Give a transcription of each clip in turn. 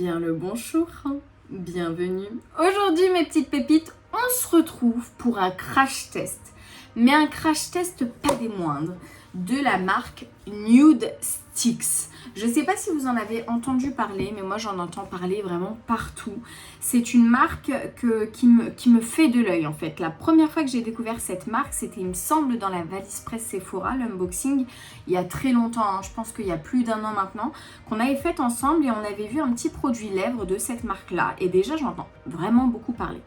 Bien le bonjour, bienvenue. Aujourd'hui mes petites pépites, on se retrouve pour un crash test. Mais un crash test pas des moindres, de la marque Nude Sticks. Je ne sais pas si vous en avez entendu parler, mais moi j'en entends parler vraiment partout. C'est une marque qui me fait de l'œil en fait. La première fois que j'ai découvert cette marque, c'était il me semble dans la valise presse Sephora, l'unboxing, il y a très longtemps, hein, je pense qu'il y a plus d'1 an maintenant, qu'on avait fait ensemble et on avait vu un petit produit lèvres de cette marque-là. Et déjà j'entends vraiment beaucoup parler.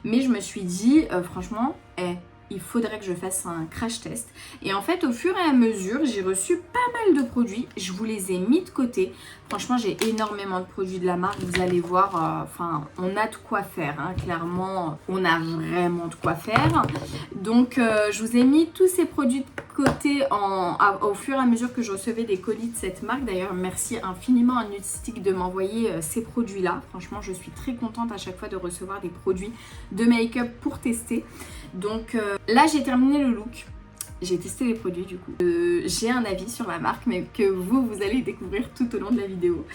Mais je me suis dit, franchement, il faudrait que je fasse un crash test. Et en fait, au fur et à mesure, j'ai reçu pas mal de produits. Je vous les ai mis de côté. Franchement, j'ai énormément de produits de la marque. Vous allez voir, on a de quoi faire. Hein. Clairement, on a vraiment de quoi faire. Donc, je vous ai mis tous ces produits de côté au fur et à mesure que je recevais des colis de cette marque. D'ailleurs, merci infiniment à Nude Sticks de m'envoyer ces produits-là. Franchement, je suis très contente à chaque fois de recevoir des produits de make-up pour tester. Donc là, j'ai terminé le look. J'ai testé les produits du coup. J'ai un avis sur la marque, mais que vous allez découvrir tout au long de la vidéo.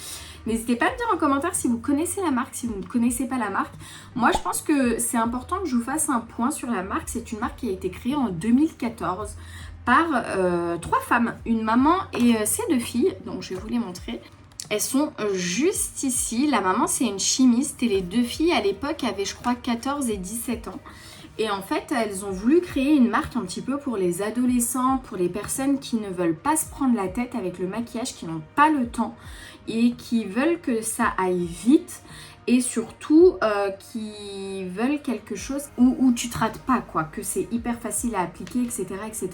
N'hésitez pas à me dire en commentaire si vous connaissez la marque, si vous ne connaissez pas la marque. Moi, je pense que c'est important que je vous fasse un point sur la marque. C'est une marque qui a été créée en 2014 par 3 femmes, une maman et ses 2 filles. Donc, je vais vous les montrer. Elles sont juste ici. La maman, c'est une chimiste et les 2 filles, à l'époque, avaient, je crois, 14 et 17 ans. Et en fait, elles ont voulu créer une marque un petit peu pour les adolescents, pour les personnes qui ne veulent pas se prendre la tête avec le maquillage, qui n'ont pas le temps et qui veulent que ça aille vite. Et surtout, qui veulent quelque chose où tu te rates pas, quoi, que c'est hyper facile à appliquer, etc., etc.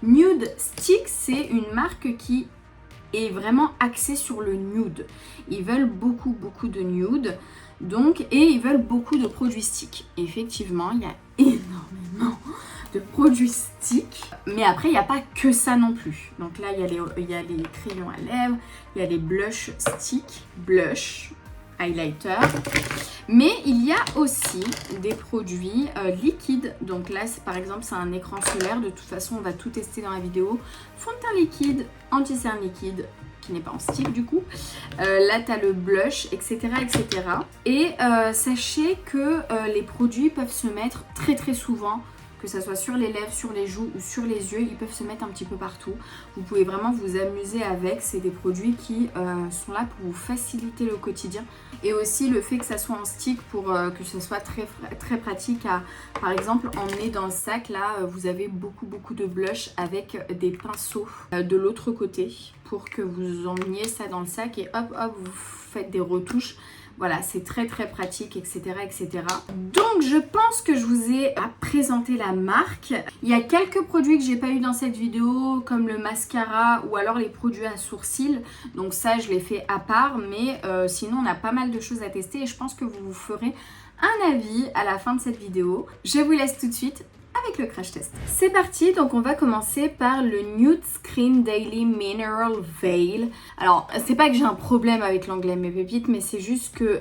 Nude Sticks, c'est une marque qui est vraiment axée sur le nude. Ils veulent beaucoup de nude. Donc, et ils veulent beaucoup de produits sticks. Effectivement, il y a énormément de produits sticks. Mais après, il n'y a pas que ça non plus. Donc là, il y a les crayons à lèvres, il y a les blush sticks, blush, highlighter. Mais il y a aussi des produits liquides. Donc là, par exemple, c'est un écran solaire. De toute façon, on va tout tester dans la vidéo. Fond de teint liquide, anti-cerne liquide, qui n'est pas en stick du coup. Là, tu as le blush, etc. etc. Et sachez que les produits peuvent se mettre très souvent, que ce soit sur les lèvres, sur les joues ou sur les yeux, ils peuvent se mettre un petit peu partout. Vous pouvez vraiment vous amuser avec. C'est des produits qui sont là pour vous faciliter le quotidien. Et aussi le fait que ça soit en stick pour que ce soit très pratique à, par exemple, emmener dans le sac. Là, vous avez beaucoup de blush avec des pinceaux de l'autre côté pour que vous emmeniez ça dans le sac et hop, vous faites des retouches. Voilà, c'est très pratique, etc., etc. Donc, je pense que je vous ai présenté la marque. Il y a quelques produits que j'ai pas eu dans cette vidéo, comme le mascara ou alors les produits à sourcils. Donc ça, je l'ai fait à part, mais sinon, on a pas mal de choses à tester et je pense que vous vous ferez un avis à la fin de cette vidéo. Je vous laisse tout de suite avec le crash test. C'est parti, donc on va commencer par le Nude Screen Daily Mineral Veil. Alors, c'est pas que j'ai un problème avec l'anglais mes pépites, mais c'est juste que,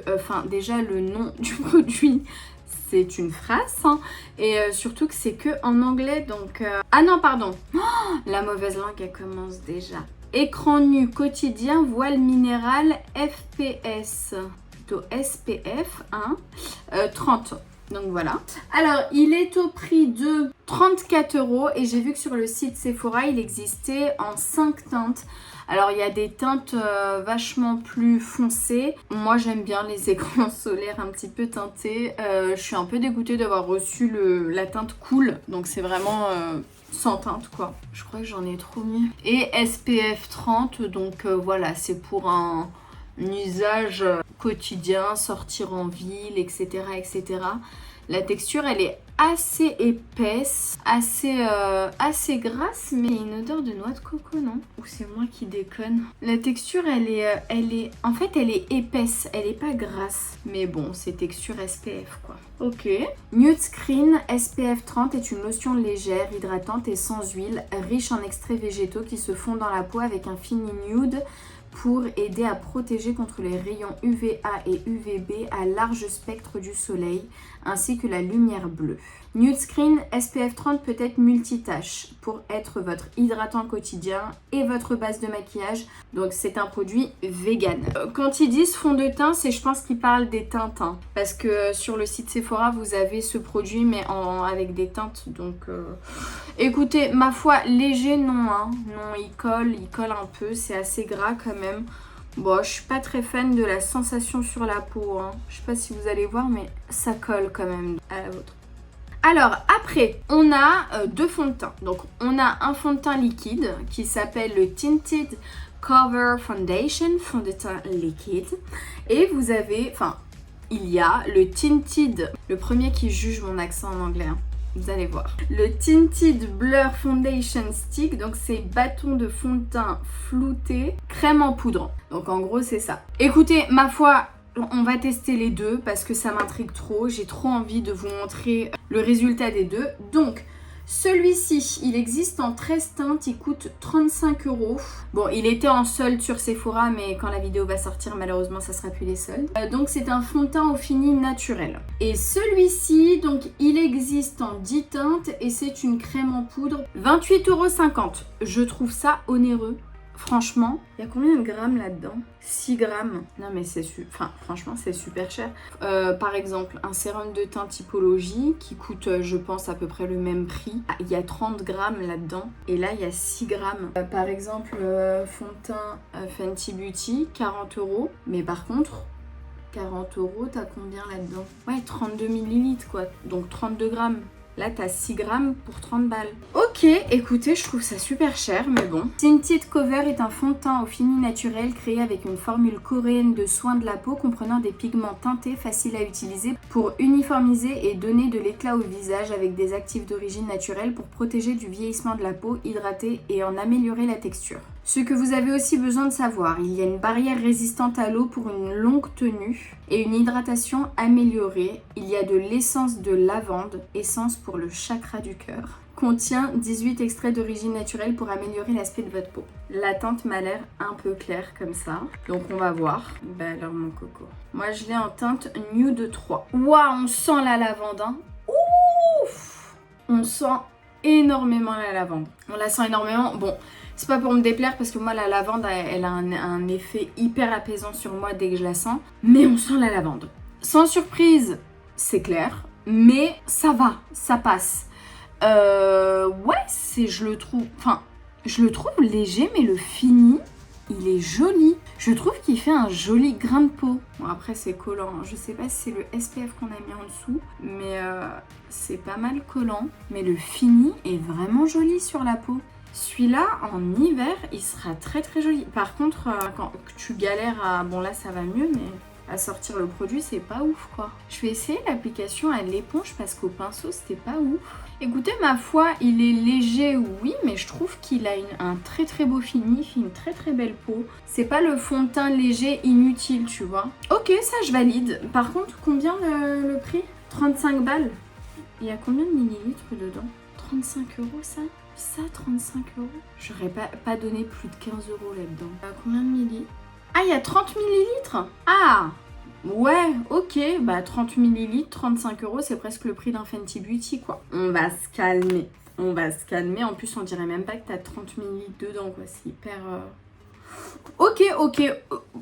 déjà le nom du produit, c'est une phrase, hein, et surtout que c'est que en anglais, donc... Ah non, pardon, la mauvaise langue, elle commence déjà. Écran nu quotidien, voile minéral, FPS, plutôt SPF, hein, 30. Donc voilà. Alors, il est au prix de 34 € et j'ai vu que sur le site Sephora, il existait en 5 teintes. Alors, il y a des teintes vachement plus foncées. Moi, j'aime bien les écrans solaires un petit peu teintés. Je suis un peu dégoûtée d'avoir reçu la teinte cool. Donc, c'est vraiment... sans teinte quoi. Je crois que j'en ai trop mis. Et SPF 30, donc voilà, c'est pour un usage quotidien, sortir en ville, etc., etc. La texture, elle est assez épaisse, assez grasse, mais il y a une odeur de noix de coco, non? Ou c'est moi qui déconne? La texture, elle est épaisse, elle est pas grasse. Mais bon, c'est texture SPF, quoi. Ok. Nude Screen SPF 30 est une lotion légère, hydratante et sans huile, riche en extraits végétaux qui se fondent dans la peau avec un fini nude pour aider à protéger contre les rayons UVA et UVB à large spectre du soleil, ainsi que la lumière bleue. Nude Screen SPF 30 peut être multitâche pour être votre hydratant quotidien et votre base de maquillage. Donc c'est un produit vegan. Quand ils disent fond de teint, c'est je pense qu'ils parlent des teintes. Hein, parce que sur le site Sephora, vous avez ce produit mais avec des teintes. Donc écoutez, ma foi, léger non. Hein. Non, il colle un peu. C'est assez gras quand même. Bon, je suis pas très fan de la sensation sur la peau. Hein. Je sais pas si vous allez voir, mais ça colle quand même à la vôtre. Alors après, on a deux fonds de teint. Donc on a un fond de teint liquide qui s'appelle le Tinted Cover Foundation, fond de teint liquide. Et vous avez, il y a le Tinted, le premier qui juge mon accent en anglais. Hein. Vous allez voir. Le Tinted Blur Foundation Stick, donc c'est bâton de fond de teint flouté, crème en poudre. Donc en gros c'est ça. Écoutez, ma foi, on va tester les deux parce que ça m'intrigue trop. J'ai trop envie de vous montrer le résultat des deux. Donc celui-ci, il existe en 13 teintes, il coûte 35 €. Bon, il était en solde sur Sephora, mais quand la vidéo va sortir, malheureusement, ça sera plus les soldes. Donc, c'est un fond de teint au fini naturel. Et celui-ci, donc, il existe en 10 teintes et c'est une crème en poudre. 28,50 €. Je trouve ça onéreux. Franchement, il y a combien de grammes là-dedans? 6 grammes. Non mais franchement c'est super cher. Par exemple, un sérum de teint typologie qui coûte, je pense, à peu près le même prix. Il y a 30 grammes là-dedans. Et là, il y a 6 grammes. Par exemple, fond de teint Fenty Beauty, 40 €. Mais par contre, 40 €, t'as combien là-dedans? Ouais, 32 ml quoi. Donc 32 grammes. Là, t'as 6 grammes pour 30 balles. Ok, écoutez, je trouve ça super cher, mais bon. Tinted Cover est un fond de teint au fini naturel créé avec une formule coréenne de soins de la peau comprenant des pigments teintés faciles à utiliser pour uniformiser et donner de l'éclat au visage avec des actifs d'origine naturelle pour protéger du vieillissement de la peau, hydrater et en améliorer la texture. Ce que vous avez aussi besoin de savoir, il y a une barrière résistante à l'eau pour une longue tenue et une hydratation améliorée. Il y a de l'essence de lavande, essence pour le chakra du cœur. Contient 18 extraits d'origine naturelle pour améliorer l'aspect de votre peau. La teinte m'a l'air un peu claire comme ça. Donc on va voir. Bah alors mon coco. Moi je l'ai en teinte Nude 3. Waouh, on sent la lavande. Hein. Ouf! On sent énormément la lavande. On la sent énormément. Bon, c'est pas pour me déplaire parce que moi la lavande elle a un effet hyper apaisant sur moi dès que je la sens. Mais on sent la lavande. Sans surprise, c'est clair. Mais ça va, ça passe. Ouais, je le trouve léger, mais le fini, il est joli. Je trouve qu'il fait un joli grain de peau. Bon, après, c'est collant. Je sais pas si c'est le SPF qu'on a mis en dessous, mais c'est pas mal collant. Mais le fini est vraiment joli sur la peau. Celui-là, en hiver, il sera très très joli. Par contre, quand tu galères à... Bon, là, ça va mieux, mais... à sortir le produit, c'est pas ouf quoi. Je vais essayer l'application à l'éponge parce qu'au pinceau c'était pas ouf. Écoutez, ma foi, il est léger, oui, mais je trouve qu'il a un très très beau fini, une très très belle peau. C'est pas le fond de teint léger inutile, tu vois. Ok, ça je valide. Par contre, combien le prix? 35 balles. Il y a combien de millilitres dedans? 35 € ça? Ça, 35 €? J'aurais pas donné plus de 15 € là-dedans. Combien de millilitres? Ah, il y a 30 millilitres. Ah, ouais, ok. Bah, 30 millilitres, 35 €, c'est presque le prix d'un Fenty Beauty, quoi. On va se calmer. On va se calmer. En plus, on dirait même pas que t'as 30 millilitres dedans, quoi. C'est hyper... Ok.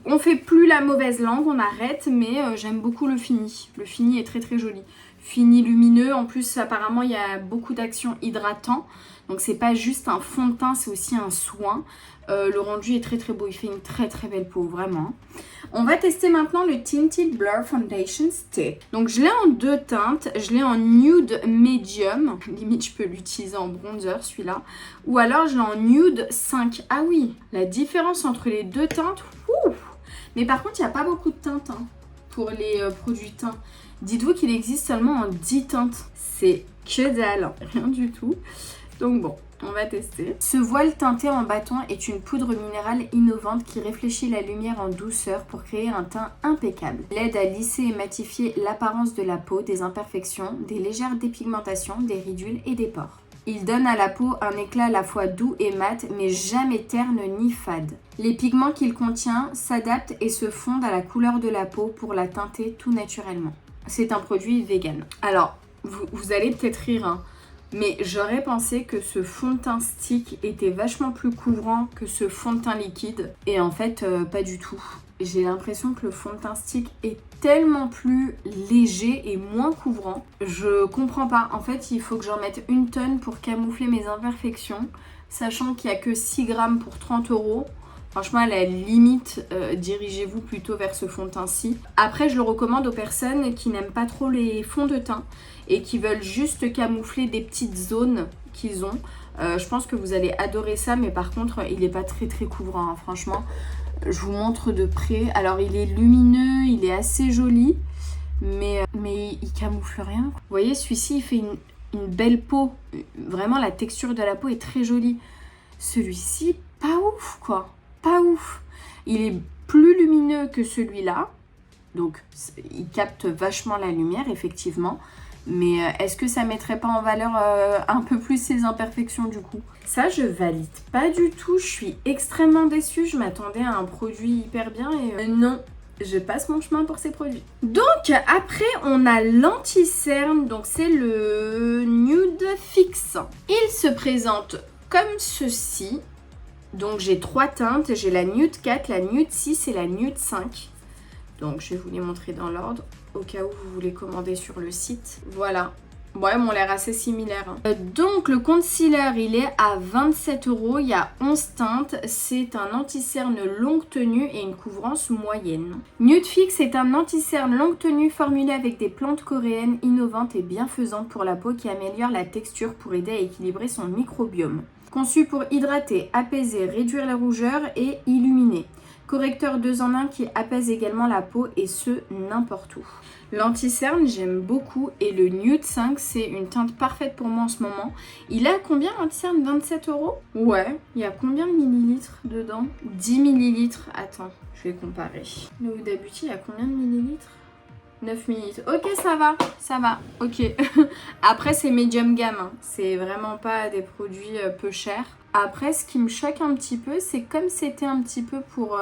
On fait plus la mauvaise langue, on arrête, mais j'aime beaucoup le fini. Le fini est très très joli. Fini lumineux. En plus, apparemment, il y a beaucoup d'actions hydratants. Donc, c'est pas juste un fond de teint, c'est aussi un soin. Le rendu est très très beau, il fait une très très belle peau, vraiment. On va tester maintenant le Tinted Blur Foundation Stick. Donc je l'ai en deux teintes, je l'ai en Nude Medium, limite je peux l'utiliser en bronzer celui-là, ou alors je l'ai en Nude 5. Ah oui, la différence entre les deux teintes, ouf. Mais par contre il n'y a pas beaucoup de teintes hein, pour les produits teints. Dites-vous qu'il existe seulement en 10 teintes, c'est que dalle, rien du tout. Donc bon, on va tester. Ce voile teinté en bâton est une poudre minérale innovante qui réfléchit la lumière en douceur pour créer un teint impeccable. Il aide à lisser et matifier l'apparence de la peau, des imperfections, des légères dépigmentations, des ridules et des pores. Il donne à la peau un éclat à la fois doux et mat, mais jamais terne ni fade. Les pigments qu'il contient s'adaptent et se fondent à la couleur de la peau pour la teinter tout naturellement. C'est un produit vegan. Alors, vous allez peut-être rire, hein, mais j'aurais pensé que ce fond de teint stick était vachement plus couvrant que ce fond de teint liquide. Et en fait, pas du tout. J'ai l'impression que le fond de teint stick est tellement plus léger et moins couvrant. Je comprends pas. En fait, il faut que j'en mette une tonne pour camoufler mes imperfections, sachant qu'il n'y a que 6 grammes pour 30 €. Franchement, à la limite, dirigez-vous plutôt vers ce fond de teint-ci. Après, je le recommande aux personnes qui n'aiment pas trop les fonds de teint et qui veulent juste camoufler des petites zones qu'ils ont. Je pense que vous allez adorer ça, mais par contre, il n'est pas très très couvrant, hein, franchement. Je vous montre de près. Alors, il est lumineux, il est assez joli, mais il camoufle rien. Vous voyez, celui-ci, il fait une belle peau. Vraiment, la texture de la peau est très jolie. Celui-ci, pas ouf, quoi. Pas ouf. Il est plus lumineux que celui-là, donc il capte vachement la lumière, effectivement. Mais est-ce que ça mettrait pas en valeur un peu plus ses imperfections du coup? Ça, je valide pas du tout. Je suis extrêmement déçue. Je m'attendais à un produit hyper bien et non. Je passe mon chemin pour ces produits. Donc après, on a l'anti-cerne. Donc c'est le Nude Fix. Il se présente comme ceci. Donc j'ai 3 teintes, j'ai la Nude 4, la Nude 6 et la Nude 5. Donc je vais vous les montrer dans l'ordre, au cas où vous voulez commander sur le site. Voilà. Ouais, ils m'ont l'air assez similaires. Hein. Donc le concealer, il est à 27 €, il y a 11 teintes. C'est un anti-cerne longue tenue et une couvrance moyenne. Nude Fix est un anti-cerne longue tenue formulé avec des plantes coréennes innovantes et bienfaisantes pour la peau qui améliore la texture pour aider à équilibrer son microbiome. Conçu pour hydrater, apaiser, réduire la rougeur et illuminer. Correcteur 2 en 1 qui apaise également la peau et ce, n'importe où. L'anti-cerne, j'aime beaucoup et le Nude 5, c'est une teinte parfaite pour moi en ce moment. Il a combien l'anti-cerne? 27 €? Ouais. Il y a combien de millilitres dedans? 10 millilitres. Attends, je vais comparer. Le Huda Beauty, il y a combien de millilitres? 9 millilitres. Ok, ça va, ok. Après, c'est médium gamme, hein. C'est vraiment pas des produits peu chers. Après, ce qui me choque un petit peu, c'est comme c'était un petit peu pour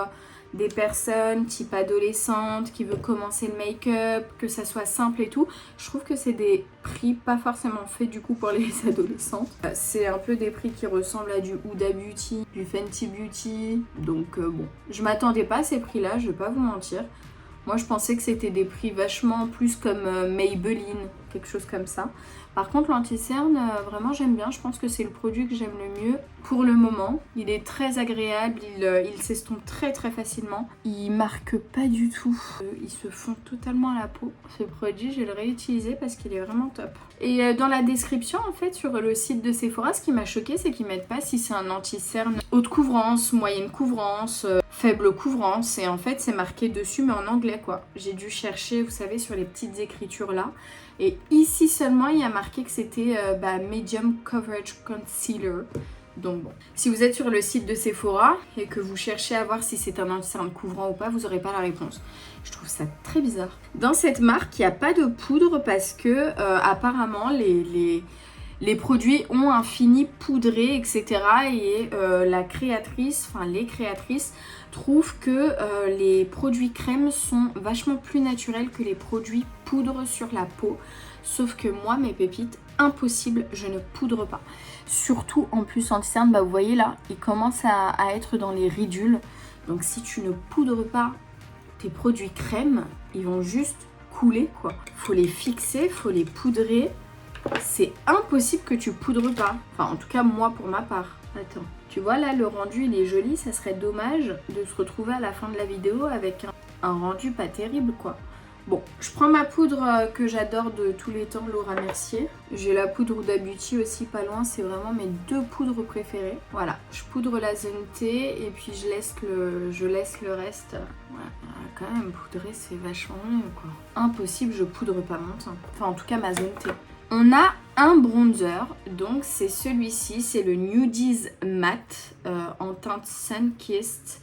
des personnes type adolescentes qui veulent commencer le make-up, que ça soit simple et tout. Je trouve que c'est des prix pas forcément faits du coup pour les adolescentes. C'est un peu des prix qui ressemblent à du Huda Beauty, du Fenty Beauty. Donc bon, je m'attendais pas à ces prix-là, je vais pas vous mentir. Moi, je pensais que c'était des prix vachement plus comme Maybelline, quelque chose comme ça. Par contre, l'anti-cerne, vraiment, j'aime bien. Je pense que c'est le produit que j'aime le mieux pour le moment. Il est très agréable, il s'estompe très très facilement. Il marque pas du tout. Il se fond totalement à la peau. Ce produit, je vais le réutiliser parce qu'il est vraiment top. Et dans la description, en fait, sur le site de Sephora, ce qui m'a choqué, c'est qu'ils mettent pas si c'est un anti-cerne haute couvrance, moyenne couvrance, faible couvrance. Et en fait, c'est marqué dessus, mais en anglais, quoi. J'ai dû chercher, vous savez, sur les petites écritures là. Et ici seulement, il y a marqué que c'était Medium Coverage Concealer. Donc bon, si vous êtes sur le site de Sephora et que vous cherchez à voir si c'est un anti-cerne couvrant ou pas, vous n'aurez pas la réponse. Je trouve ça très bizarre. Dans cette marque, il n'y a pas de poudre parce que apparemment les produits ont un fini poudré, etc. Et la créatrice, enfin les créatrices, trouvent que les produits crème sont vachement plus naturels que les produits poudre sur la peau. Sauf que moi, mes pépites, impossible, je ne poudre pas. Surtout en plus anti-cerne, vous voyez là, il commence à être dans les ridules. Donc si tu ne poudres pas tes produits crème, ils vont juste couler quoi. Faut les fixer, faut les poudrer. C'est impossible que tu poudres pas. Enfin, en tout cas, moi pour ma part. Attends, tu vois là, le rendu il est joli. Ça serait dommage de se retrouver à la fin de la vidéo avec un rendu pas terrible quoi. Bon, je prends ma poudre que j'adore de tous les temps, Laura Mercier. J'ai la poudre Huda Beauty aussi pas loin, c'est vraiment mes 2 poudres préférées. Voilà, je poudre la zone T et puis je laisse le reste. Voilà, quand même, poudrer c'est vachement mieux quoi. Impossible, je poudre pas mon teint. Enfin, en tout cas, ma zone T. On a un bronzer, donc c'est celui-ci, c'est le Nudies Matte en teinte Sun Kissed,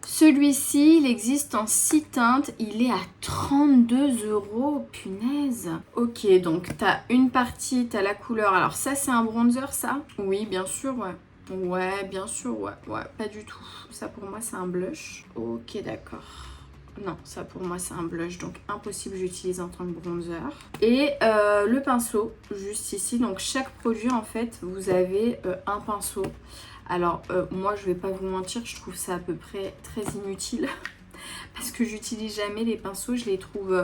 Celui-ci, il existe en 6 teintes, il est à 32 €, punaise. Ok, donc t'as une partie, t'as la couleur. Alors ça, c'est un bronzer, ça? Oui, bien sûr, ouais. Ouais, bien sûr, ouais. Ouais, pas du tout. Ça, pour moi, c'est un blush. Ok, d'accord. Non, ça pour moi c'est un blush, donc impossible j'utilise en tant que bronzer. Et le pinceau, juste ici. Donc chaque produit en fait, vous avez un pinceau. Alors moi je vais pas vous mentir, je trouve ça à peu près très inutile. Parce que j'utilise jamais les pinceaux, je les trouve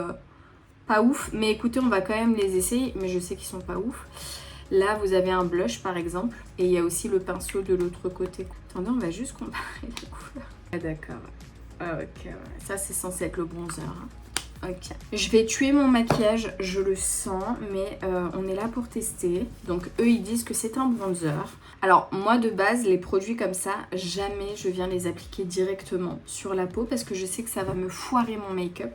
pas ouf. Mais écoutez, on va quand même les essayer, mais je sais qu'ils sont pas ouf. Là vous avez un blush par exemple, et il y a aussi le pinceau de l'autre côté. Attendez, on va juste comparer les couleurs. Ah d'accord. Ok, ouais. Ça c'est censé être le bronzer. Hein. Ok. Je vais tuer mon maquillage, je le sens, mais on est là pour tester. Donc eux ils disent que c'est un bronzer. Alors moi de base, les produits comme ça, jamais je viens les appliquer directement sur la peau parce que je sais que ça va me foirer mon make-up.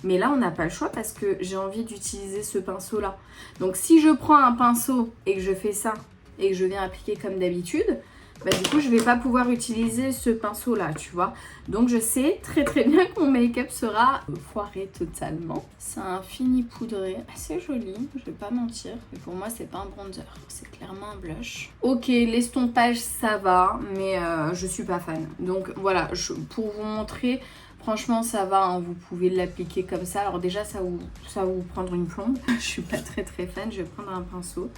Mais là on n'a pas le choix parce que j'ai envie d'utiliser ce pinceau là. Donc si je prends un pinceau et que je fais ça et que je viens appliquer comme d'habitude, bah, du coup je vais pas pouvoir utiliser ce pinceau là, tu vois. Donc je sais très bien que mon make-up sera foiré totalement. C'est un fini poudré assez joli, je vais pas mentir, mais pour moi c'est pas un bronzer, c'est clairement un blush. Ok, l'estompage ça va, mais je suis pas fan. Donc voilà, pour vous montrer, franchement ça va, hein, vous pouvez l'appliquer comme ça. Alors déjà ça va vous prendre une plombe, je suis pas très fan, je vais prendre un pinceau.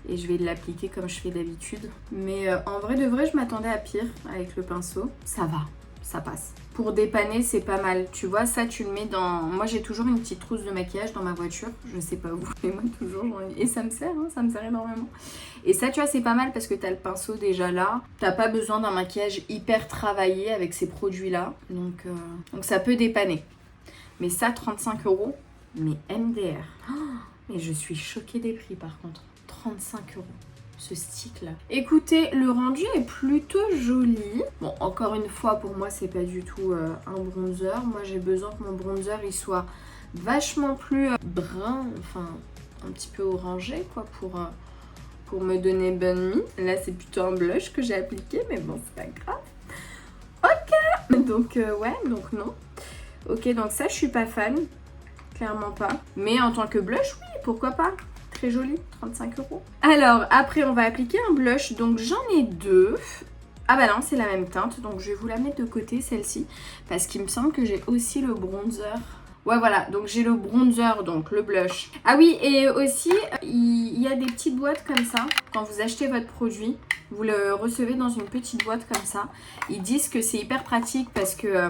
Et je vais l'appliquer comme je fais d'habitude. Mais en vrai de vrai, je m'attendais à pire avec le pinceau. Ça va, ça passe. Pour dépanner, c'est pas mal. Tu vois, ça, tu le mets dans... Moi, j'ai toujours une petite trousse de maquillage dans ma voiture. Je sais pas vous, mais moi, toujours, j'en ai... Et ça me sert, hein, ça me sert énormément. Et ça, tu vois, c'est pas mal parce que t'as le pinceau déjà là. T'as pas besoin d'un maquillage hyper travaillé avec ces produits-là. Donc ça peut dépanner. Mais ça, 35 €, mais MDR. Oh, mais je suis choquée des prix, par contre. 35 €, ce stick là. Écoutez, le rendu est plutôt joli. Bon, encore une fois, pour moi, c'est pas du tout un bronzer. Moi, j'ai besoin que mon bronzer, il soit vachement plus brun, enfin, un petit peu orangé, quoi, pour me donner bonne mine. Là, c'est plutôt un blush que j'ai appliqué, mais bon, c'est pas grave. Ok, donc, ouais, donc non. Ok, donc ça, je suis pas fan. Clairement pas. Mais en tant que blush, oui, pourquoi pas. Très joli, 35 €. Alors, après, on va appliquer un blush. Donc, j'en ai deux. Ah bah non, c'est la même teinte. Donc, je vais vous la mettre de côté, celle-ci. Parce qu'il me semble que j'ai aussi le bronzer. Ouais, voilà. Donc, j'ai le bronzer, donc le blush. Ah oui, et aussi, il y a des petites boîtes comme ça. Quand vous achetez votre produit, vous le recevez dans une petite boîte comme ça. Ils disent que c'est hyper pratique parce que...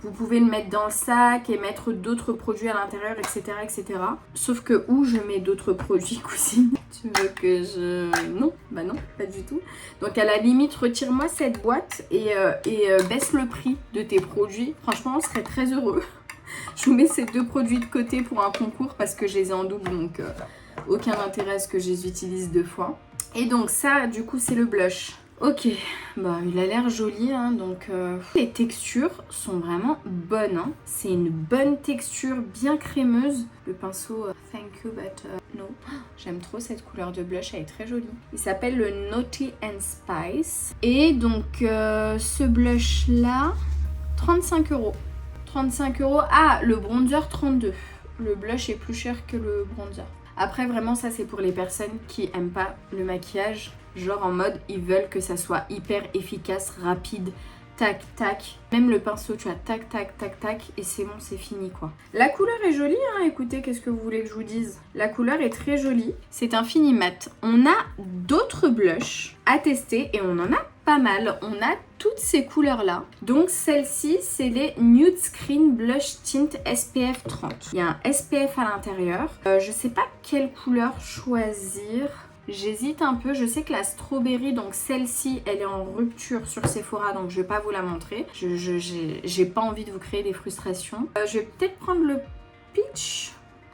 vous pouvez le mettre dans le sac et mettre d'autres produits à l'intérieur, etc., etc. Sauf que où je mets d'autres produits, cousine? Tu veux que je... Non, bah non, pas du tout. Donc à la limite, retire-moi cette boîte et baisse le prix de tes produits. Franchement, on serait très heureux. Je vous mets ces deux produits de côté pour un concours parce que je les ai en double, donc aucun intérêt à ce que je les utilise deux fois. Et donc ça, du coup, c'est le blush. Ok, bah, il a l'air joli, hein, donc les textures sont vraiment bonnes. Hein. C'est une bonne texture, bien crémeuse. Le pinceau, thank you, but no. J'aime trop cette couleur de blush, elle est très jolie. Il s'appelle le Naughty and Spice. Et donc, ce blush-là, 35 €. 35 €. Ah, le bronzer, 32 €. Le blush est plus cher que le bronzer. Après, vraiment, ça, c'est pour les personnes qui aiment pas le maquillage. Genre en mode, ils veulent que ça soit hyper efficace, rapide, tac, tac. Même le pinceau, tu vois, tac, tac, tac, tac, et c'est bon, c'est fini, quoi. La couleur est jolie, hein, écoutez, qu'est-ce que vous voulez que je vous dise? La couleur est très jolie. C'est un fini mat. On a d'autres blushs à tester, et on en a pas mal. On a toutes ces couleurs-là. Donc, celle-ci, c'est les Nude Screen Blush Tint SPF 30. Il y a un SPF à l'intérieur. Je sais pas quelle couleur choisir. J'hésite un peu, je sais que la strawberry, donc celle-ci, elle est en rupture sur Sephora, donc je vais pas vous la montrer. J'ai pas envie de vous créer des frustrations. Je vais peut-être prendre le peach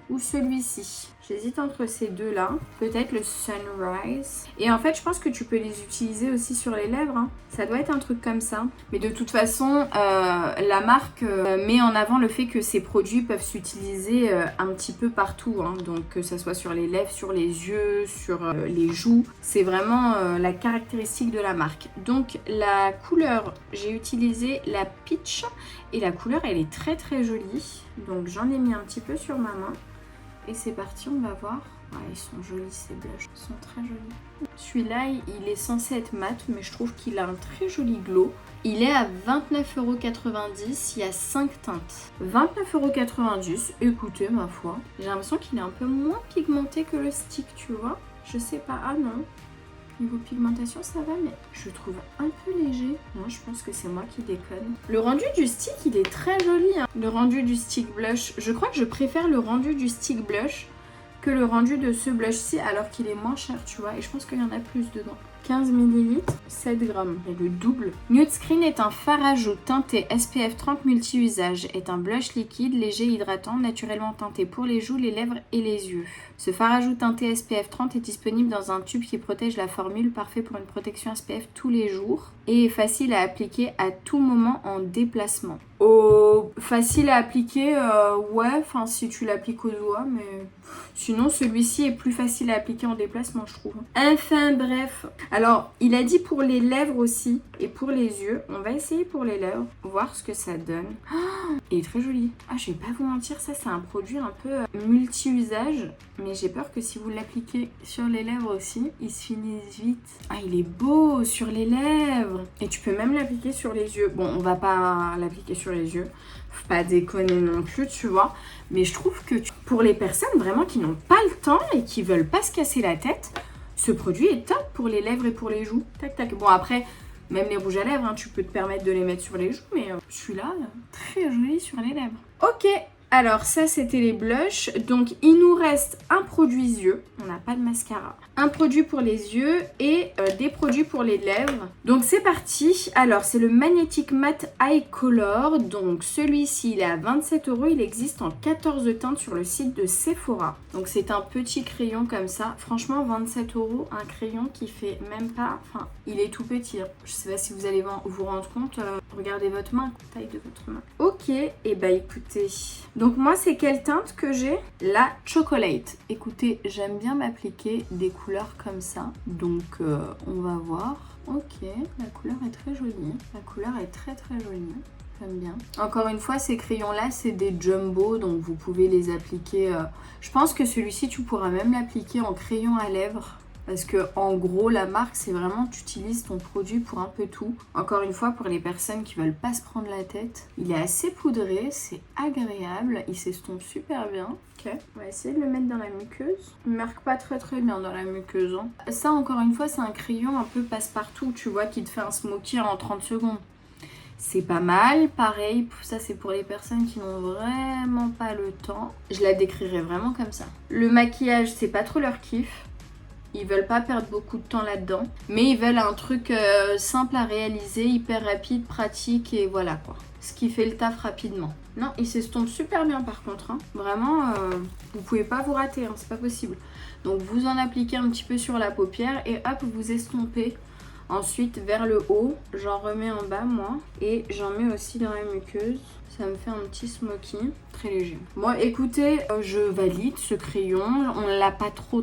ou celui-ci. J'hésite entre ces deux-là. Peut-être le Sunrise. Et en fait, je pense que tu peux les utiliser aussi sur les lèvres. Hein. Ça doit être un truc comme ça. Mais de toute façon, la marque met en avant le fait que ces produits peuvent s'utiliser un petit peu partout. Hein. Donc que ça soit sur les lèvres, sur les yeux, sur les joues. C'est vraiment la caractéristique de la marque. Donc la couleur, j'ai utilisé la Peach. Et la couleur, elle est très très jolie. Donc j'en ai mis un petit peu sur ma main. Et c'est parti, on va voir. Ouais, ils sont jolis ces blushs, ils sont très jolis. Celui-là, il est censé être mat, mais je trouve qu'il a un très joli glow. Il est à 29,90 €, il y a 5 teintes. 29,90 €, écoutez ma foi. J'ai l'impression qu'il est un peu moins pigmenté que le stick, tu vois. Je sais pas, ah non. Niveau pigmentation, ça va, mais je le trouve un peu léger. Moi, je pense que c'est moi qui déconne. Le rendu du stick, il est très joli. Hein. Le rendu du stick blush, je crois que je préfère le rendu du stick blush que le rendu de ce blush-ci, alors qu'il est moins cher, tu vois. Et je pense qu'il y en a plus dedans. 15 ml, 7 grammes. Et le double. Nude Screen est un fard à joues teinté SPF 30 multi-usage. Est un blush liquide, léger, hydratant, naturellement teinté pour les joues, les lèvres et les yeux. Ce fard à joues teinté SPF 30 est disponible dans un tube qui protège la formule, parfait pour une protection SPF tous les jours. Et est facile à appliquer à tout moment en déplacement. Oh, facile à appliquer, ouais, enfin si tu l'appliques au doigt, mais sinon celui-ci est plus facile à appliquer en déplacement, je trouve. Enfin bref, alors il a dit pour les lèvres aussi et pour les yeux. On va essayer pour les lèvres, voir ce que ça donne. Oh, il est très joli. Ah, je vais pas vous mentir, ça c'est un produit un peu multi-usage, mais j'ai peur que si vous l'appliquez sur les lèvres aussi, il se finisse vite. Ah, il est beau sur les lèvres. Et tu peux même l'appliquer sur les yeux. Bon, on va pas l'appliquer sur les yeux. Faut pas déconner non plus, tu vois. Mais je trouve que pour les personnes vraiment qui n'ont pas le temps et qui veulent pas se casser la tête, ce produit est top pour les lèvres et pour les joues. Tac, tac. Bon, après, même les rouges à lèvres, hein, tu peux te permettre de les mettre sur les joues. Mais celui-là, très joli sur les lèvres. Ok. Alors ça c'était les blushs, donc il nous reste un produit yeux, on n'a pas de mascara, un produit pour les yeux et des produits pour les lèvres. Donc c'est parti, alors c'est le Magnetic Matte Eye Color, donc celui-ci il est à 27 €, il existe en 14 teintes sur le site de Sephora. Donc c'est un petit crayon comme ça, franchement 27 €, un crayon qui fait même pas, enfin il est tout petit, hein. Je sais pas si vous allez vous rendre compte, regardez votre main, taille de votre main. Ok, et bah écoutez... Donc moi c'est quelle teinte que j'ai? La Chocolate. Écoutez, j'aime bien m'appliquer des couleurs comme ça. Donc on va voir. Ok, la couleur est très jolie. La couleur est très très jolie. J'aime bien. Encore une fois, ces crayons-là, c'est des jumbo, donc vous pouvez les appliquer. Je pense que celui-ci, tu pourras même l'appliquer en crayon à lèvres. Parce que en gros la marque c'est vraiment tu utilises ton produit pour un peu tout. Encore une fois pour les personnes qui veulent pas se prendre la tête. Il est assez poudré, c'est agréable, il s'estompe super bien. Ok, on va essayer de le mettre dans la muqueuse. Il marque pas très très bien dans la muqueuse. Hein. Ça encore une fois c'est un crayon un peu passe-partout, tu vois, qui te fait un smoky en 30 secondes. C'est pas mal, pareil, ça c'est pour les personnes qui n'ont vraiment pas le temps. Je la décrirais vraiment comme ça. Le maquillage c'est pas trop leur kiff. Ils veulent pas perdre beaucoup de temps là-dedans. Mais ils veulent un truc simple à réaliser, hyper rapide, pratique et voilà quoi. Ce qui fait le taf rapidement. Non, il s'estompe super bien par contre. Hein. Vraiment, vous pouvez pas vous rater, hein, c'est pas possible. Donc vous en appliquez un petit peu sur la paupière et hop, vous estompez. Ensuite, vers le haut, j'en remets en bas moi. Et j'en mets aussi dans la muqueuse. Ça me fait un petit smoky, très léger. Moi, écoutez, je valide ce crayon. On ne l'a pas trop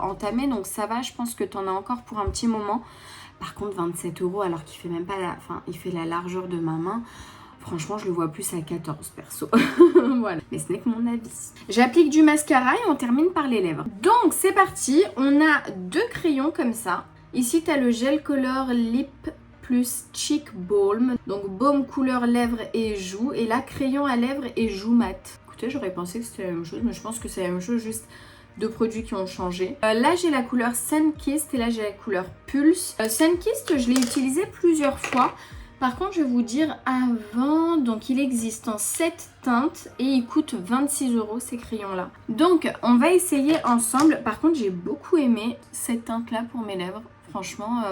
entamé, donc ça va. Je pense que tu en as encore pour un petit moment. Par contre, 27 € alors qu'il fait même pas la... Enfin, il fait la largeur de ma main. Franchement, je le vois plus à 14 perso. Voilà. Mais ce n'est que mon avis. J'applique du mascara et on termine par les lèvres. Donc, c'est parti. On a deux crayons comme ça. Ici, tu as le Gel Color Lip plus Cheek Balm, donc baume couleur lèvres et joues, et là crayon à lèvres et joues mat. Écoutez, j'aurais pensé que c'était la même chose, mais je pense que c'est la même chose, juste deux produits qui ont changé. Là j'ai la couleur Sunkissed et là j'ai la couleur Pulse. Sunkissed, je l'ai utilisé plusieurs fois. Par contre, je vais vous dire avant, donc il existe en 7 teintes et il coûte 26 € ces crayons-là. Donc, on va essayer ensemble. Par contre, j'ai beaucoup aimé cette teinte-là pour mes lèvres. Franchement,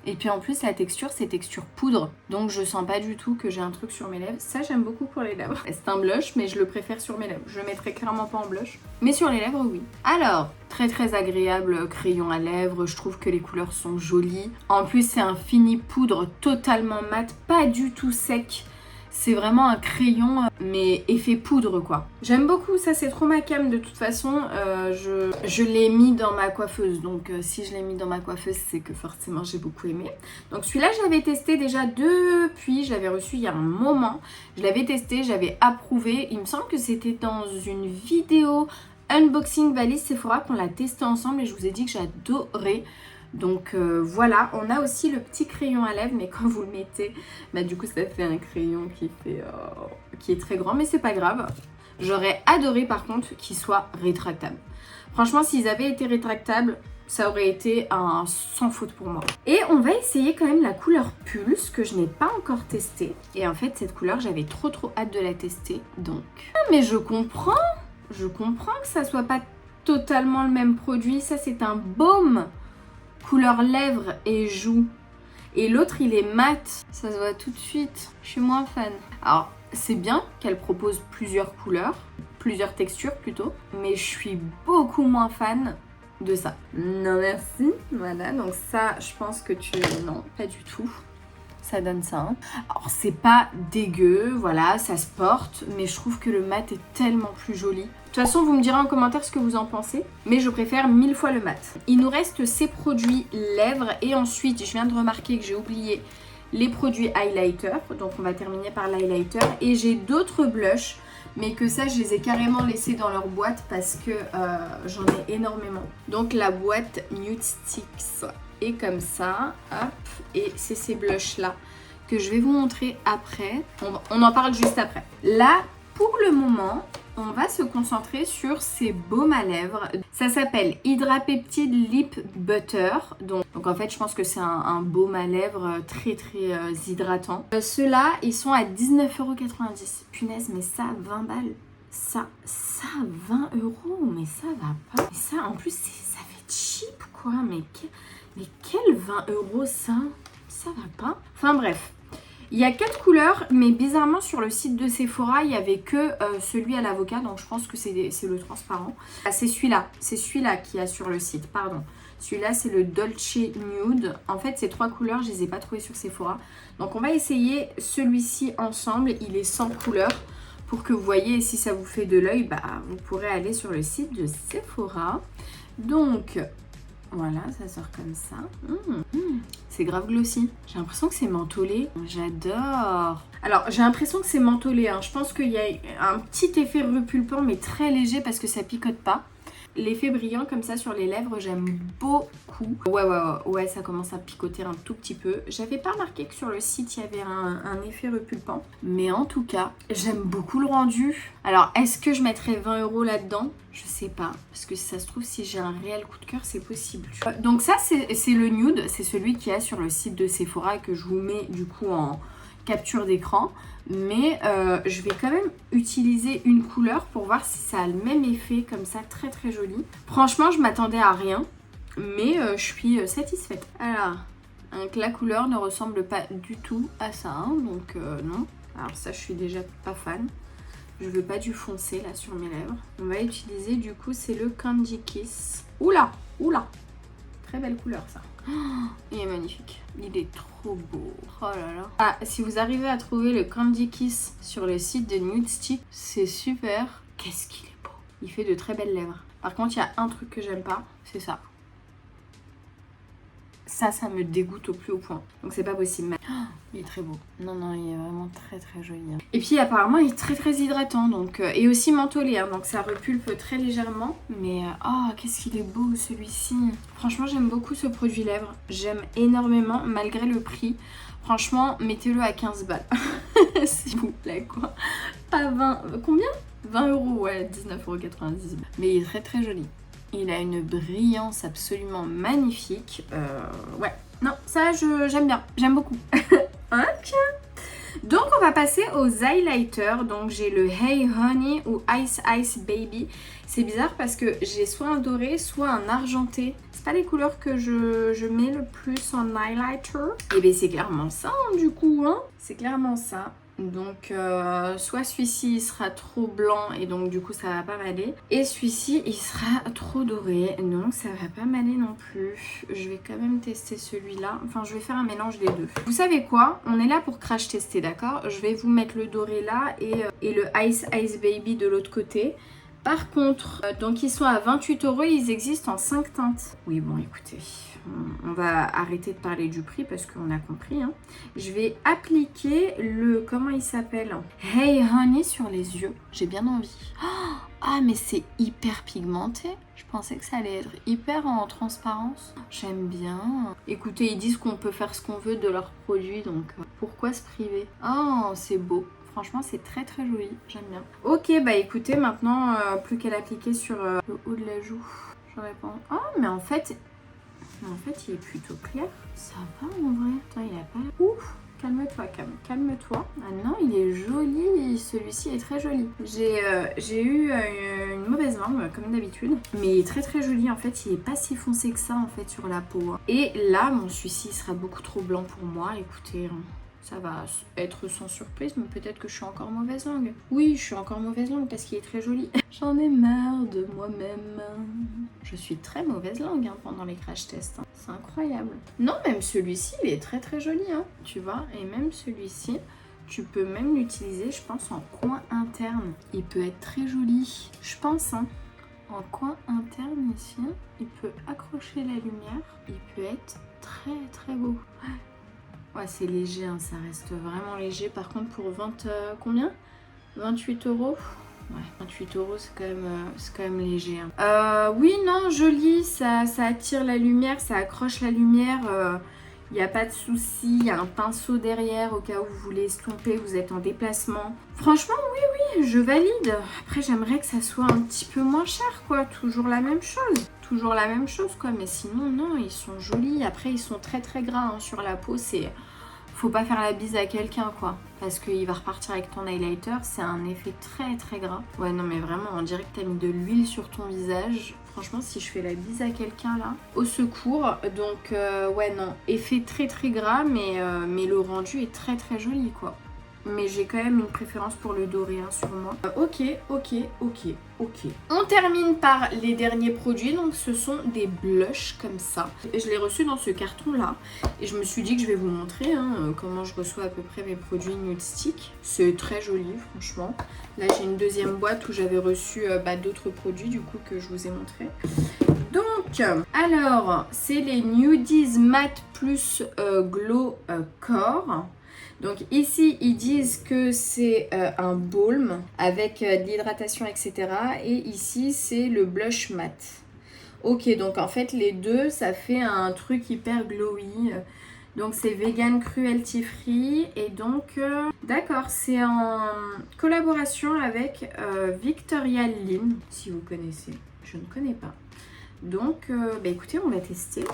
Et puis en plus la texture c'est texture poudre, donc je sens pas du tout que j'ai un truc sur mes lèvres. Ça j'aime beaucoup pour les lèvres. C'est un blush mais je le préfère sur mes lèvres. Je le mettrai clairement pas en blush, mais sur les lèvres oui. Alors très agréable crayon à lèvres, je trouve que les couleurs sont jolies. En plus c'est un fini poudre totalement mat, pas du tout sec. C'est vraiment un crayon, mais effet poudre quoi. J'aime beaucoup, ça c'est trop ma cam de toute façon. Je l'ai mis dans ma coiffeuse, donc si je l'ai mis dans ma coiffeuse, c'est que forcément j'ai beaucoup aimé. Donc celui-là, je l'avais testé déjà depuis, je l'avais reçu il y a un moment. Je l'avais testé, j'avais approuvé. Il me semble que c'était dans une vidéo unboxing valise Sephora qu'on l'a testé ensemble et je vous ai dit que j'adorais. Donc voilà, on a aussi le petit crayon à lèvres, mais quand vous le mettez, bah du coup ça fait un crayon qui est très grand, mais c'est pas grave. J'aurais adoré par contre qu'il soit rétractable. Franchement, s'ils avaient été rétractables, ça aurait été un sans faute pour moi. Et on va essayer quand même la couleur Pulse que je n'ai pas encore testée. Et en fait, cette couleur, j'avais trop hâte de la tester. Donc, ah, mais je comprends que ça soit pas totalement le même produit. Ça, c'est un baume couleur lèvres et joues. Et l'autre, il est mat. Ça se voit tout de suite. Je suis moins fan. Alors, c'est bien qu'elle propose plusieurs couleurs, plusieurs textures plutôt, mais je suis beaucoup moins fan de ça. Non merci. Voilà, donc ça, je pense que non, pas du tout. Ça donne ça. Hein. Alors, c'est pas dégueu, voilà, ça se porte, mais je trouve que le mat est tellement plus joli. De toute façon, vous me direz en commentaire ce que vous en pensez, mais je préfère 1000 fois le mat. Il nous reste ces produits lèvres et ensuite, je viens de remarquer que j'ai oublié les produits highlighter. Donc, on va terminer par l'highlighter. Et j'ai d'autres blushs, mais que ça, je les ai carrément laissés dans leur boîte parce que j'en ai énormément. Donc, la boîte Nude Sticks est comme ça, hop, et c'est ces blushs-là que je vais vous montrer après. On en parle juste après. Là, pour le moment, on va se concentrer sur ces baumes à lèvres. Ça s'appelle Hydra-Peptide Lip Butter. Donc en fait, je pense que c'est un baume à lèvres très hydratant. Ceux-là, ils sont à 19,90 €. Punaise, mais ça, 20 balles. Ça, 20 €, mais ça va pas. Et ça, en plus, ça fait cheap, quoi. Mais quel 20 € ça? Ça va pas. Enfin bref. Il y a 4 couleurs, mais bizarrement sur le site de Sephora, il n'y avait que celui à l'avocat, donc je pense que c'est le transparent. Ah, c'est celui-là qu'il y a sur le site, pardon. Celui-là, c'est le Dolce Nude. En fait, ces 3 couleurs, je ne les ai pas trouvées sur Sephora. Donc on va essayer celui-ci ensemble, il est sans couleur. Pour que vous voyez, si ça vous fait de l'œil, bah, vous pourrez aller sur le site de Sephora. Donc, voilà, ça sort comme ça. C'est grave glossy. J'ai l'impression que c'est mentholé. J'adore. Alors, j'ai l'impression que c'est mentholé. Hein. Je pense qu'il y a un petit effet repulpant, mais très léger parce que ça picote pas. L'effet brillant comme ça sur les lèvres, j'aime beaucoup. Ouais, ça commence à picoter un tout petit peu. J'avais pas remarqué que sur le site, il y avait un effet repulpant. Mais en tout cas, j'aime beaucoup le rendu. Alors, est-ce que je mettrais 20 € là-dedans? Je sais pas. Parce que si ça se trouve, si j'ai un réel coup de cœur, c'est possible. Donc ça, c'est le nude. C'est celui qu'il y a sur le site de Sephora que je vous mets du coup en capture d'écran. Mais je vais quand même utiliser une couleur pour voir si ça a le même effet comme ça, très joli. Franchement, je m'attendais à rien, mais je suis satisfaite. Alors, la couleur ne ressemble pas du tout à ça, hein, donc non. Alors ça, je suis déjà pas fan. Je veux pas du foncé là sur mes lèvres. On va utiliser du coup, c'est le Candy Kiss. Oula. Très belle couleur ça. Oh, il est magnifique. Il est trop beau. Oh là là. Ah, si vous arrivez à trouver le Candy Kiss sur le site de Nude Stick, c'est super. Qu'est-ce qu'il est beau. Il fait de très belles lèvres. Par contre, il y a un truc que j'aime pas, c'est ça. Ça me dégoûte au plus haut point. Donc c'est pas possible. Oh, il est très beau. Non, il est vraiment très joli. Hein. Et puis apparemment, il est très hydratant. Donc, et aussi mentholé. Hein, donc ça repulpe très légèrement. Mais oh, qu'est-ce qu'il est beau celui-ci. Franchement, j'aime beaucoup ce produit lèvres. J'aime énormément malgré le prix. Franchement, mettez-le à 15 balles. S'il vous plaît, quoi. Pas 20... Combien 20 €, ouais, 19,90 €. Mais il est très joli. Il a une brillance absolument magnifique. Ouais, non, ça j'aime bien, j'aime beaucoup. Ok. Donc on va passer aux highlighters. Donc j'ai le Hey Honey ou Ice Ice Baby. C'est bizarre parce que j'ai soit un doré, soit un argenté. C'est pas les couleurs que je mets le plus en highlighter. Et bien c'est clairement ça hein, du coup. Hein. C'est clairement ça. Donc soit celui-ci il sera trop blanc et donc du coup ça va pas m'aller. Et celui-ci il sera trop doré donc ça va pas m'aller non plus. Je vais quand même tester celui-là. Enfin je vais faire un mélange des deux. Vous savez quoi? On est là pour crash tester, d'accord? Je vais vous mettre le doré là et le Ice Ice Baby de l'autre côté. Par contre, donc ils sont à 28 €, ils existent en 5 teintes. Oui bon écoutez, on va arrêter de parler du prix parce qu'on a compris. Hein. Je vais appliquer le, comment il s'appelle? Hey Honey sur les yeux. J'ai bien envie. Ah mais c'est hyper pigmenté. Je pensais que ça allait être hyper en transparence. J'aime bien. Écoutez, ils disent qu'on peut faire ce qu'on veut de leurs produits, donc pourquoi se priver? Oh, c'est beau. Franchement, c'est très très joli. J'aime bien. Ok, bah écoutez, maintenant, plus qu'à l'appliquer sur le haut de la joue. Je réponds. Oh, mais en fait, il est plutôt clair. Ça va en vrai. Attends, il a pas... Ouf. Calme-toi, calme-toi. Ah non, il est joli. Celui-ci est très joli. J'ai eu une mauvaise langue, comme d'habitude. Mais il est très très joli. En fait, il est pas si foncé que ça, en fait, sur la peau. Et là, mon celui-ci sera beaucoup trop blanc pour moi. Écoutez... Ça va être sans surprise, mais peut-être que je suis encore mauvaise langue. Oui, je suis encore mauvaise langue parce qu'il est très joli. J'en ai marre de moi-même. Je suis très mauvaise langue hein, pendant les crash tests. Hein. C'est incroyable. Non, même celui-ci, il est très très joli. Hein, tu vois, et même celui-ci, tu peux même l'utiliser, je pense, en coin interne. Il peut être très joli, je pense. Hein. En coin interne ici, il peut accrocher la lumière. Il peut être très très beau. Ouais, c'est léger, hein, ça reste vraiment léger. Par contre, pour 20... combien? 28 €. Ouais, 28 €, c'est quand même léger. Hein. Oui, non, joli, ça attire la lumière, ça accroche la lumière. Il n'y a pas de souci, il y a un pinceau derrière au cas où vous voulez estomper, vous êtes en déplacement. Franchement, oui, je valide. Après, j'aimerais que ça soit un petit peu moins cher, quoi. Toujours la même chose. Toujours la même chose, quoi. Mais sinon, non, ils sont jolis. Après, ils sont très, très gras hein, sur la peau. C'est... Faut pas faire la bise à quelqu'un, quoi. Parce qu'il va repartir avec ton highlighter. C'est un effet très, très gras. Ouais, non, mais vraiment, on dirait que t'as mis de l'huile sur ton visage. Franchement, si je fais la bise à quelqu'un là, au secours. Donc, ouais, non. Effet très très gras, mais le rendu est très très joli, quoi. Mais j'ai quand même une préférence pour le doré hein, sur moi. Ok. On termine par les derniers produits. Donc, ce sont des blushs comme ça. Je l'ai reçu dans ce carton-là. Et je me suis dit que je vais vous montrer hein, comment je reçois à peu près mes produits Nude Stick. C'est très joli, franchement. Là, j'ai une deuxième boîte où j'avais reçu d'autres produits, du coup, que je vous ai montré. Donc, alors, c'est les Nudies Matte Plus Glow Core. Donc ici, ils disent que c'est un baume avec de l'hydratation, etc. Et ici, c'est le blush mat. Ok, donc en fait, les deux, ça fait un truc hyper glowy. Donc c'est vegan cruelty free. Et donc, d'accord, c'est en collaboration avec Victoria Lynn, si vous connaissez. Je ne connais pas. Donc, écoutez, on va tester,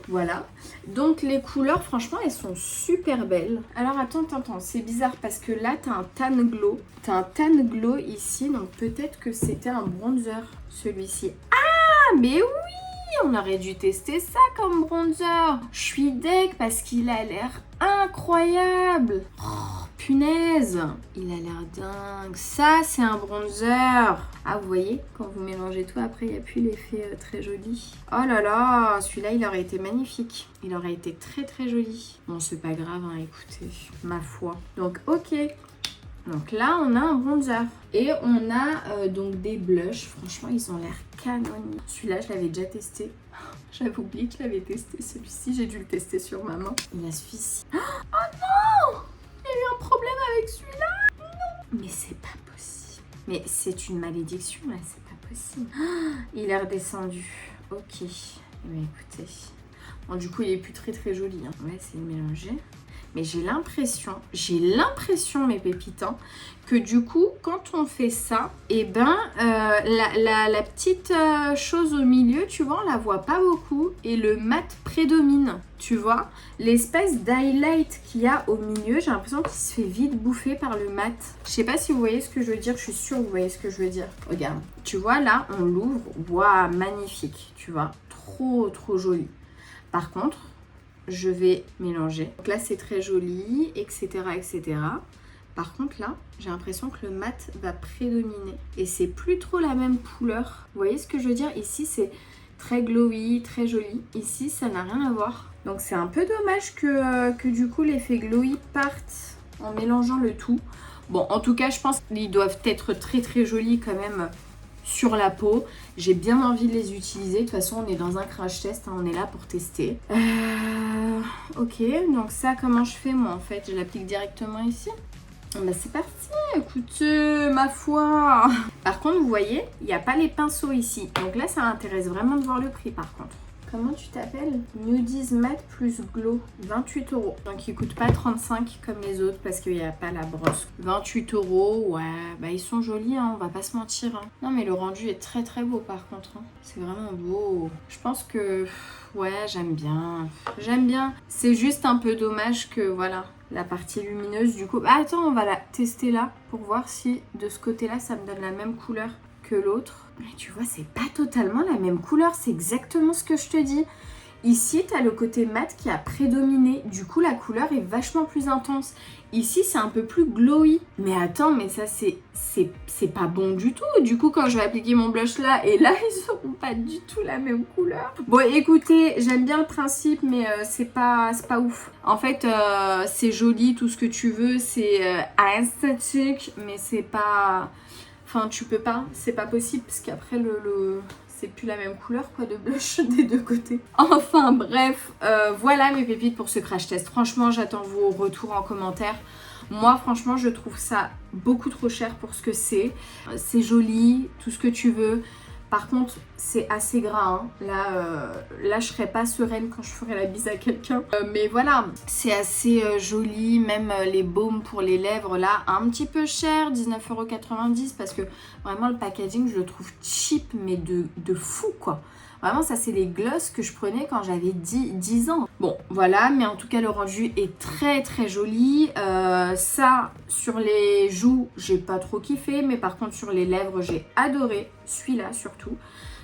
voilà. Donc, les couleurs, franchement, elles sont super belles. Alors, attends, c'est bizarre parce que là, t'as un tan glow. T'as un tan glow ici, donc peut-être que c'était un bronzer, celui-ci. Ah, mais oui, on aurait dû tester ça comme bronzer. Je suis deg parce qu'il a l'air incroyable. Oh, punaise, il a l'air dingue. Ça, c'est un bronzer. Ah, vous voyez, quand vous mélangez tout, après, il n'y a plus l'effet très joli. Oh là là, celui-là, il aurait été magnifique. Il aurait été très, très joli. Bon, c'est pas grave, hein, écoutez, ma foi. Donc, ok. Donc là, on a un bronzer. Et on a donc des blushs. Franchement, ils ont l'air canoniques. Celui-là, je l'avais déjà testé. J'avais oublié que je l'avais testé. Celui-ci, j'ai dû le tester sur ma main. Il y a celui-ci. Oh non! Il y a eu un problème avec celui-là. Non! Mais c'est pas possible. Mais c'est une malédiction, là. C'est pas possible. Il est redescendu. Ok. Eh bien, écoutez. Bon, du coup, il est plus très très joli. Hein. On va essayer de mélanger. Mais j'ai l'impression mes pépites, hein, que du coup, quand on fait ça, et ben, la petite chose au milieu, tu vois, on la voit pas beaucoup et le mat prédomine, tu vois. L'espèce d'highlight qu'il y a au milieu, j'ai l'impression qu'il se fait vite bouffer par le mat. Je sais pas si vous voyez ce que je veux dire, je suis sûre que vous voyez ce que je veux dire. Regarde, tu vois, là, on l'ouvre, waouh, magnifique, tu vois, trop joli. Par contre, je vais mélanger. Donc là, c'est très joli, etc., etc. Par contre, là, j'ai l'impression que le mat va prédominer. Et c'est plus trop la même couleur. Vous voyez ce que je veux dire? Ici, c'est très glowy, très joli. Ici, ça n'a rien à voir. Donc, c'est un peu dommage que du coup, l'effet glowy parte en mélangeant le tout. Bon, en tout cas, je pense qu'ils doivent être très jolis quand même sur la peau. J'ai bien envie de les utiliser. De toute façon, on est dans un crash test, hein, on est là pour tester. Ok, donc ça, comment je fais moi en fait? Je l'applique directement ici. Bah c'est parti, écoutez, ma foi. Par contre, vous voyez, il n'y a pas les pinceaux ici. Donc là, ça m'intéresse vraiment de voir le prix par contre. Comment tu t'appelles? Nudies Matte plus Glow, 28 €. Donc ils coûtent pas 35 comme les autres parce qu'il n'y a pas la brosse. 28 €, ouais, bah ils sont jolis, hein, on va pas se mentir. Hein. Non mais le rendu est très beau par contre. Hein. C'est vraiment beau. Je pense que, ouais, j'aime bien. J'aime bien. C'est juste un peu dommage que, voilà, la partie lumineuse du coup. Ah, attends, on va la tester là pour voir si de ce côté-là, ça me donne la même couleur que l'autre. Mais tu vois, c'est pas totalement la même couleur, c'est exactement ce que je te dis. Ici, tu as le côté mat qui a prédominé, du coup la couleur est vachement plus intense. Ici, c'est un peu plus glowy. Mais attends, mais ça, c'est pas bon du tout. Du coup, quand je vais appliquer mon blush là, et là, ils seront pas du tout la même couleur. Bon, écoutez, j'aime bien le principe, mais c'est pas ouf. En fait, c'est joli, tout ce que tu veux, c'est esthétique, mais c'est pas... Enfin, tu peux pas, c'est pas possible, parce qu'après, c'est plus la même couleur quoi de blush des deux côtés. Enfin bref, voilà mes pépites pour ce crash test. Franchement, j'attends vos retours en commentaire. Moi, franchement, je trouve ça beaucoup trop cher pour ce que c'est. C'est joli, tout ce que tu veux. Par contre, c'est assez gras. Hein. Là, je serais pas sereine quand je ferais la bise à quelqu'un. Mais voilà, c'est assez joli. Même les baumes pour les lèvres, là, un petit peu cher, 19,90 € parce que vraiment, le packaging, je le trouve cheap, mais de fou, quoi. Vraiment, ça, c'est les gloss que je prenais quand j'avais 10 ans. Bon, voilà, mais en tout cas, le rendu est très joli. Ça, sur les joues, j'ai pas trop kiffé, mais par contre, sur les lèvres, j'ai adoré. Celui-là, surtout,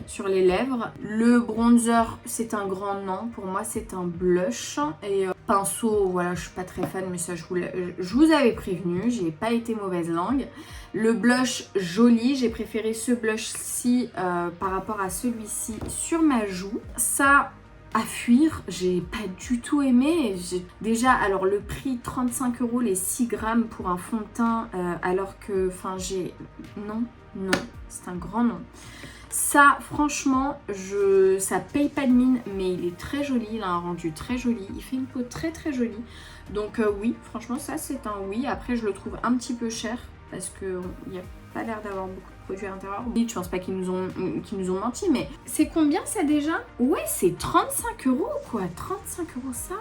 sur les lèvres. Le bronzer, c'est un grand non. Pour moi, c'est un blush. Et pinceau, voilà, je suis pas très fan, mais ça, je vous avais prévenu. J'ai pas été mauvaise langue. Le blush joli, j'ai préféré ce blush-ci par rapport à celui-ci sur ma joue. Ça, à fuir, j'ai pas du tout aimé. Déjà, alors le prix 35 € les 6 grammes pour un fond de teint, alors que, enfin, non, c'est un grand non. Ça, franchement, ça paye pas de mine, mais il est très joli, il a un rendu très joli, il fait une peau très jolie. Donc oui, franchement, ça c'est un oui. Après, je le trouve un petit peu cher, parce qu'il n'y a pas l'air d'avoir beaucoup de produits à l'intérieur. Oui, je pense pas qu'ils nous ont menti, mais c'est combien ça déjà? Ouais, c'est 35 € quoi, 35 € ça.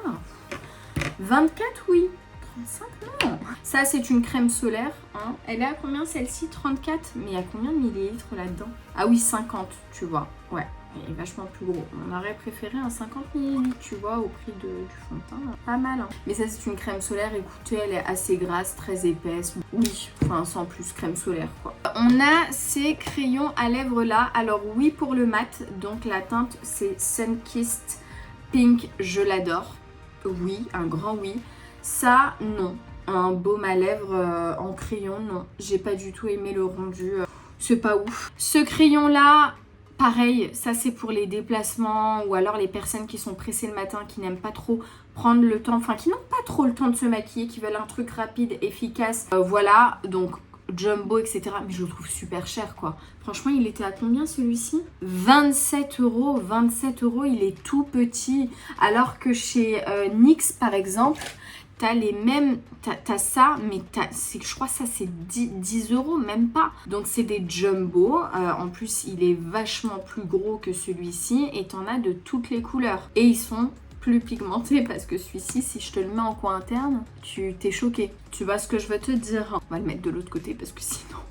24 oui, 35 non. Ça c'est une crème solaire, hein. Elle est à combien celle-ci? 34, mais il y a combien de millilitres là-dedans? Ah oui, 50, tu vois, ouais. Il est vachement plus gros. On aurait préféré un 50 ml, tu vois, au prix du fond de teint. Pas mal, hein. Mais ça, c'est une crème solaire. Écoutez, elle est assez grasse, très épaisse. Oui, enfin, sans plus, crème solaire, quoi. On a ces crayons à lèvres là. Alors, oui, pour le mat. Donc, la teinte, c'est Sunkissed Pink. Je l'adore. Oui, un grand oui. Ça, non. Un baume à lèvres en crayon, non. J'ai pas du tout aimé le rendu. C'est pas ouf. Ce crayon-là... Pareil, ça c'est pour les déplacements ou alors les personnes qui sont pressées le matin, qui n'aiment pas trop prendre le temps, enfin qui n'ont pas trop le temps de se maquiller, qui veulent un truc rapide, efficace. Voilà, donc jumbo, etc. Mais je le trouve super cher quoi. Franchement, il était à combien celui-ci? 27 €. 27 €, il est tout petit. Alors que chez NYX par exemple... T'as les mêmes, t'as ça, mais je crois que ça c'est 10 €, même pas. Donc c'est des jumbo, en plus il est vachement plus gros que celui-ci et t'en as de toutes les couleurs. Et ils sont plus pigmenté parce que celui-ci, si je te le mets en coin interne, tu t'es choqué. Tu vois ce que je veux te dire? On va le mettre de l'autre côté parce que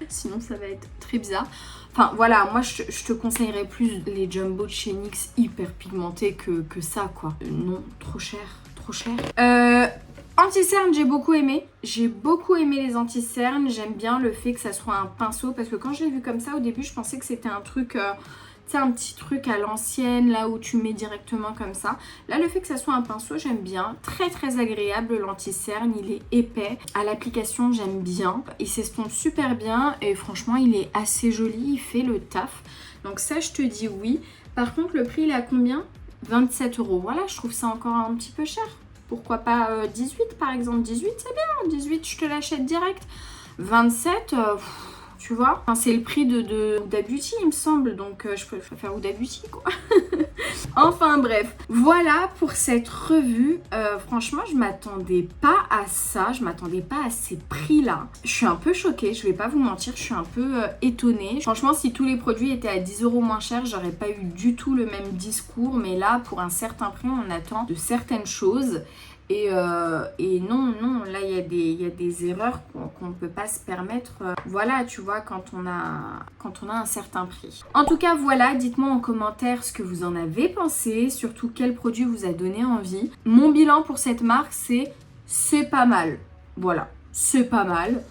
sinon ça va être très bizarre. Enfin voilà, moi je te conseillerais plus les jumbo de chez NYX hyper pigmentés que ça quoi. Non, trop cher, trop cher. Anti-cerne, j'ai beaucoup aimé. J'ai beaucoup aimé les anti-cernes. J'aime bien le fait que ça soit un pinceau parce que quand je l'ai vu comme ça au début, je pensais que c'était un truc... tu sais, un petit truc à l'ancienne, là où tu mets directement comme ça. Là, le fait que ça soit un pinceau, j'aime bien. Très très agréable l'anti-cerne, il est épais. À l'application, j'aime bien. Il s'estompe super bien et franchement, il est assez joli, il fait le taf. Donc ça, je te dis oui. Par contre, le prix, il est à combien? 27 €. Voilà, je trouve ça encore un petit peu cher. Pourquoi pas 18 par exemple? 18, c'est bien. 18, je te l'achète direct. 27, tu vois, enfin, c'est le prix de Huda Beauty il me semble, donc je préfère Huda Beauty quoi. Enfin bref, voilà pour cette revue. Franchement, je m'attendais pas à ça, je m'attendais pas à ces prix là. Je suis un peu choquée, je vais pas vous mentir, je suis un peu étonnée. Franchement, si tous les produits étaient à 10 € moins cher, j'aurais pas eu du tout le même discours, mais là pour un certain prix, on attend de certaines choses. Et non, là il y a des erreurs qu'on ne peut pas se permettre. Voilà, tu vois, quand on a un certain prix. En tout cas, voilà, dites-moi en commentaire ce que vous en avez pensé, surtout quel produit vous a donné envie. Mon bilan pour cette marque, c'est pas mal. Voilà, c'est pas mal.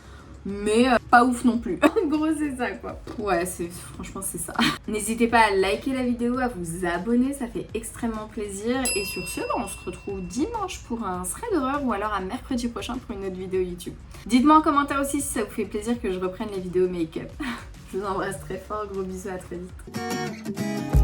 Mais pas ouf non plus. En gros, c'est ça quoi. Ouais, franchement, c'est ça. N'hésitez pas à liker la vidéo, à vous abonner, ça fait extrêmement plaisir. Et sur ce, on se retrouve dimanche pour un thread d'horreur ou alors à mercredi prochain pour une autre vidéo YouTube. Dites-moi en commentaire aussi si ça vous fait plaisir que je reprenne les vidéos make-up. Je vous embrasse très fort, gros bisous, à très vite.